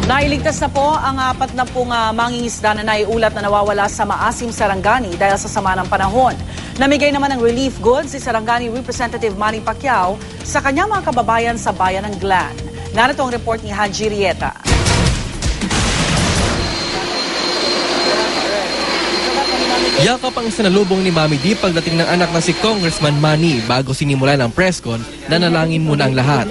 Nailigtas na po ang 40 mangingisda na naiulat na nawawala sa maasim Sarangani dahil sa sama ng panahon. Namigay naman ng relief goods si Sarangani Representative Manny Pacquiao sa kanyang mga kababayan sa bayan ng Glan. Narito ang report ni Haji Rieta. Yakap ang sinalubong ni Mami D pagdating ng anak na si Congressman Manny bago sinimulan ang press con, nanalangin muna ang lahat.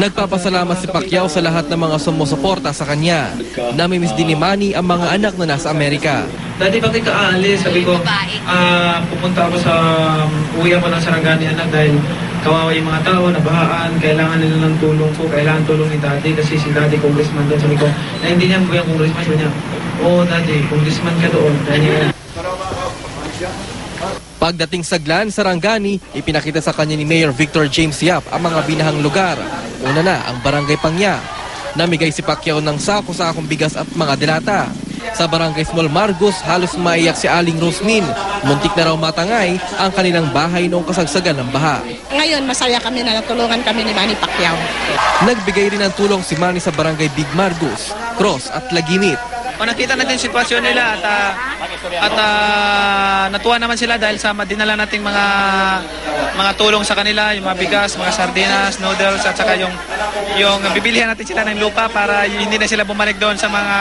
Nagpapasalamat si Pacquiao sa lahat ng mga sumusuporta sa kanya. Namimiss din ni Manny ang mga anak na nasa Amerika. Dati bakit ka aalis? Sabi ko, pupunta ako sa uwi ako ng Sarangani anak dahil kawawa yung mga tao, nabahaan, kailangan nila ng tulong ko, kailangan tulong ni Daddy kasi si Daddy congressman doon. Sabi ko, na hindi niya buyang congressman, sabi niya, oo Daddy, congressman ka doon. Pagdating sa Glan, Sarangani, ipinakita sa kanya ni Mayor Victor James Yap ang mga binahang lugar. Una na ang Barangay Pangya. Namigay si Pacquiao ng sako-sakong bigas at mga delata. Sa Barangay Small Margos, halos maiyak si Aling Rosmin. Muntik na raw matangay ang kanilang bahay noong kasagsagan ng baha. Ngayon, masaya kami na natulungan kami ni Manny Pacquiao. Nagbigay rin ng tulong si Manny sa Barangay Big Margos, Cross at Lagimit. Nakita natin yung sitwasyon nila at natuwa naman sila dahil sa dinala nating mga tulong sa kanila, yung mga bigas, mga sardinas, noodles at saka yung bibilihan natin sila ng lupa para hindi na sila bumalik doon sa mga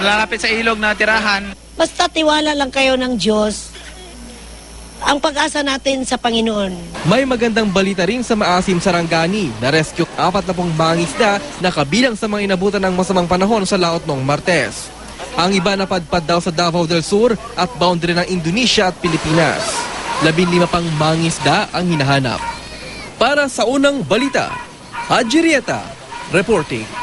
lalapit sa ilog na tirahan. Basta tiwala lang kayo ng Diyos. Ang pag-asa natin sa Panginoon. May magandang balita rin sa maasim Sarangani na rescue 40 mangingisda na kabilang sa mga inabutan ng masamang panahon sa laot noong Martes. Ang iba napadpad daw sa Davao del Sur at boundary ng Indonesia at Pilipinas. 15 pang mangingisda ang hinahanap. Para sa unang balita, Haji Rieta reporting.